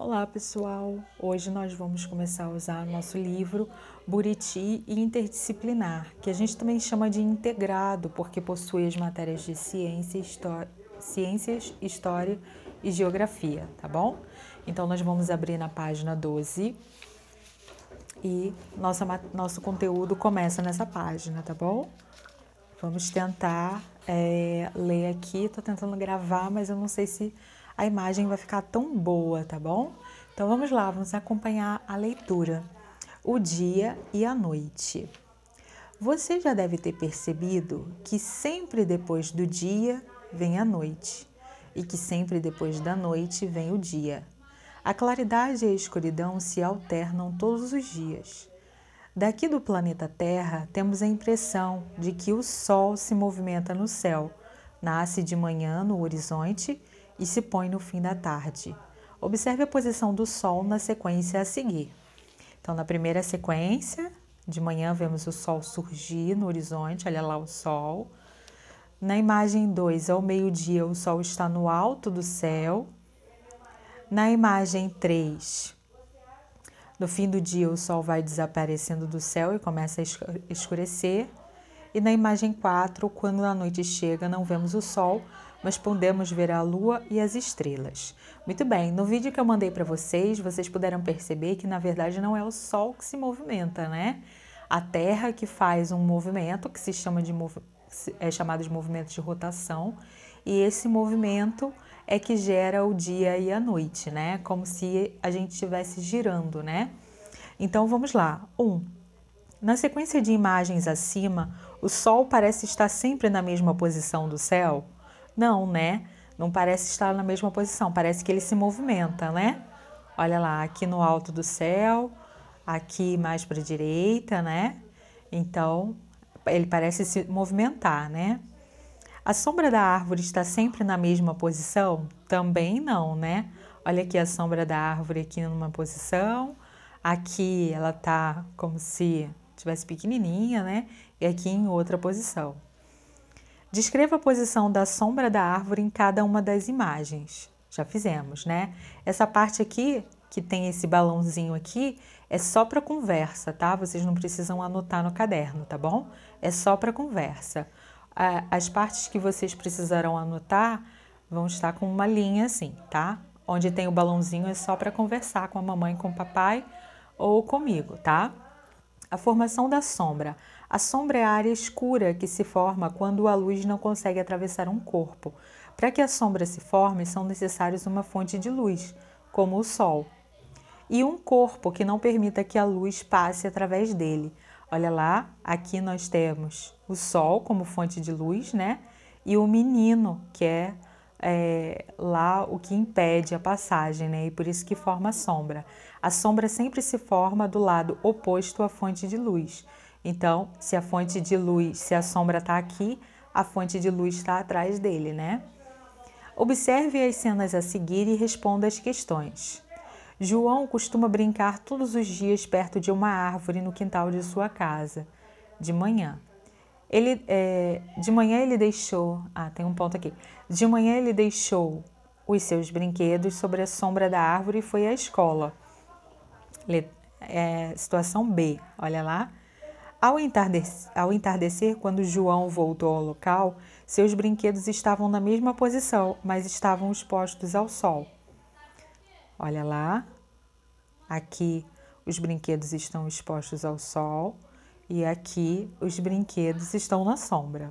Olá pessoal, hoje nós vamos começar a usar nosso livro Buriti e Interdisciplinar, que a gente também chama de integrado, porque possui as matérias de ciências, história e geografia, tá bom? Então nós vamos abrir na página 12 e nosso conteúdo começa nessa página, tá bom? Vamos tentar ler aqui, tô tentando gravar, mas eu não sei se a imagem vai ficar tão boa, tá bom? Então vamos lá, vamos acompanhar a leitura. O dia e a noite. Você já deve ter percebido que sempre depois do dia vem a noite e que sempre depois da noite vem o dia. A claridade e a escuridão se alternam todos os dias. Daqui do planeta Terra, temos a impressão de que o Sol se movimenta no céu, nasce de manhã no horizonte e se põe no fim da tarde. Observe a posição do Sol na sequência a seguir. Então, na primeira sequência, de manhã vemos o Sol surgir no horizonte, olha lá o Sol. Na imagem 2, ao meio-dia, o Sol está no alto do céu. Na imagem 3, no fim do dia, o Sol vai desaparecendo do céu e começa a escurecer. E na imagem 4, quando a noite chega, não vemos o Sol, mas podemos ver a Lua e as estrelas. Muito bem, no vídeo que eu mandei para vocês puderam perceber que, na verdade, não é o Sol que se movimenta, né? A Terra que faz um movimento que se chama é chamado de movimento de rotação. E esse movimento é que gera o dia e a noite, né? Como se a gente estivesse girando, né? Então, vamos lá. 1. Na sequência de imagens acima, o Sol parece estar sempre na mesma posição do céu? Não, né? Não parece estar na mesma posição, parece que ele se movimenta, né? Olha lá, aqui no alto do céu, aqui mais para a direita, né? Então, ele parece se movimentar, né? A sombra da árvore está sempre na mesma posição? Também não, né? Olha aqui a sombra da árvore aqui numa posição, aqui ela está como se estivesse pequenininha, né? E aqui em outra posição. Descreva a posição da sombra da árvore em cada uma das imagens. Já fizemos, né? Essa parte aqui, que tem esse balãozinho aqui, é só para conversa, tá? Vocês não precisam anotar no caderno, tá bom? É só para conversa. As partes que vocês precisarão anotar vão estar com uma linha assim, tá? Onde tem o balãozinho é só para conversar com a mamãe, com o papai ou comigo, tá? A formação da sombra. A sombra é a área escura que se forma quando a luz não consegue atravessar um corpo. Para que a sombra se forme, são necessários uma fonte de luz, como o Sol, e um corpo que não permita que a luz passe através dele. Olha lá, aqui nós temos o Sol como fonte de luz, né? E o menino, que é lá o que impede a passagem, né? E por isso que forma a sombra. A sombra sempre se forma do lado oposto à fonte de luz. Então, se a fonte de luz, se a sombra está aqui, a fonte de luz está atrás dele, né? Observe as cenas a seguir e responda as questões. João costuma brincar todos os dias perto de uma árvore no quintal de sua casa, de manhã. De manhã ele deixou... tem um ponto aqui. De manhã ele deixou os seus brinquedos sobre a sombra da árvore e foi à escola. Situação B, olha lá. Ao entardecer, quando João voltou ao local, seus brinquedos estavam na mesma posição, mas estavam expostos ao sol. Olha lá. Aqui os brinquedos estão expostos ao sol e aqui os brinquedos estão na sombra.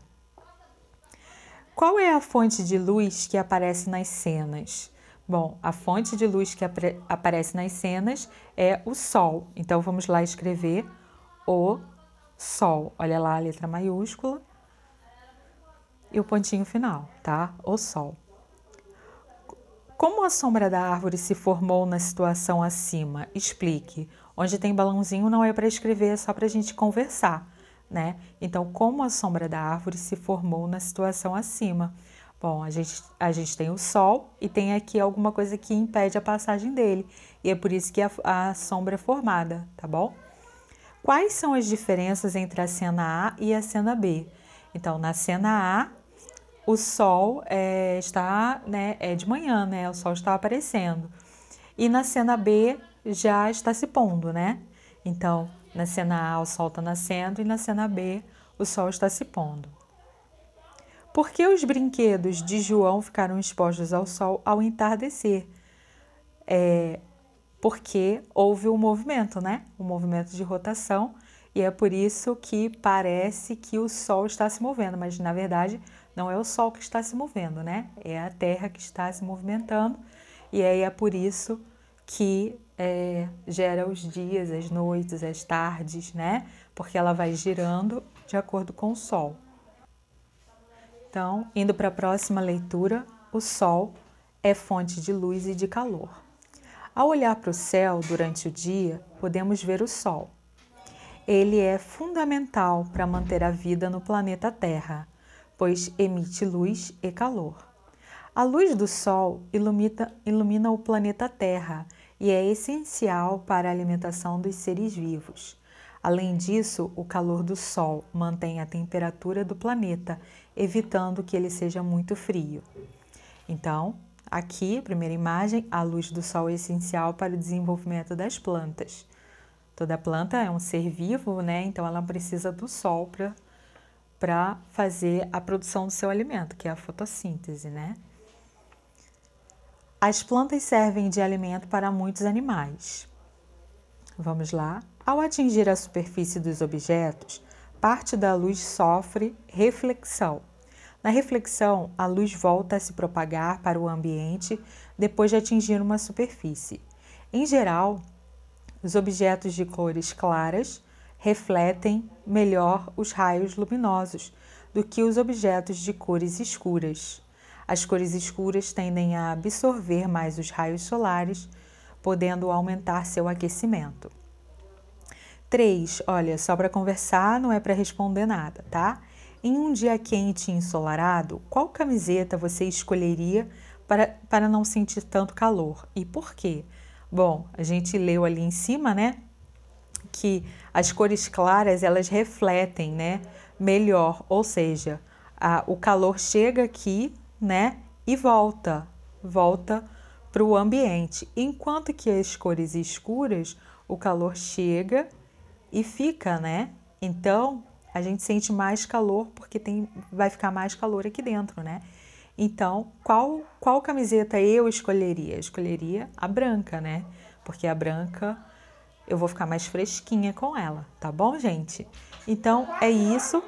Qual é a fonte de luz que aparece nas cenas? Bom, a fonte de luz que aparece nas cenas é o Sol. Então, vamos lá escrever o Sol. Olha lá a letra maiúscula e o pontinho final, tá? O Sol. Como a sombra da árvore se formou na situação acima? Explique. Onde tem balãozinho não é para escrever, é só para a gente conversar, né? Então, como a sombra da árvore se formou na situação acima? Bom, a gente tem o Sol e tem aqui alguma coisa que impede a passagem dele. E é por isso que a sombra é formada, tá bom? Quais são as diferenças entre a cena A e a cena B? Então, na cena A, o Sol está, né, de manhã, né? O Sol está aparecendo. E na cena B já está se pondo, né? Então, na cena A o sol está nascendo e na cena B o sol está se pondo. Por que os brinquedos de João ficaram expostos ao sol ao entardecer? Porque houve um movimento, né? Um movimento de rotação, e é por isso que parece que o sol está se movendo, mas na verdade não é o sol que está se movendo, né? É a Terra que está se movimentando, e aí é por isso que gera os dias, as noites, as tardes, né? Porque ela vai girando de acordo com o sol. Então, indo para a próxima leitura, o sol é fonte de luz e de calor. Ao olhar para o céu durante o dia, podemos ver o sol. Ele é fundamental para manter a vida no planeta Terra, pois emite luz e calor. A luz do sol ilumina o planeta Terra e é essencial para a alimentação dos seres vivos. Além disso, o calor do sol mantém a temperatura do planeta, evitando que ele seja muito frio. Então, aqui, primeira imagem, a luz do sol é essencial para o desenvolvimento das plantas. Toda planta é um ser vivo, né? Então ela precisa do sol para fazer a produção do seu alimento, que é a fotossíntese, né? As plantas servem de alimento para muitos animais. Vamos lá. Ao atingir a superfície dos objetos, parte da luz sofre reflexão. Na reflexão, a luz volta a se propagar para o ambiente depois de atingir uma superfície. Em geral, os objetos de cores claras refletem melhor os raios luminosos do que os objetos de cores escuras. As cores escuras tendem a absorver mais os raios solares, podendo aumentar seu aquecimento. 3. Olha, só para conversar, não é para responder nada, tá? Em um dia quente e ensolarado, qual camiseta você escolheria para não sentir tanto calor? E por quê? Bom, a gente leu ali em cima, né, que as cores claras, elas refletem, né, melhor, ou seja, o calor chega aqui, né, e volta para o ambiente, enquanto que as cores escuras, o calor chega e fica, né? Então, a gente sente mais calor porque vai ficar mais calor aqui dentro, né? Então, qual camiseta eu escolheria? Eu escolheria a branca, né? Porque a branca eu vou ficar mais fresquinha com ela, tá bom, gente? Então, é isso.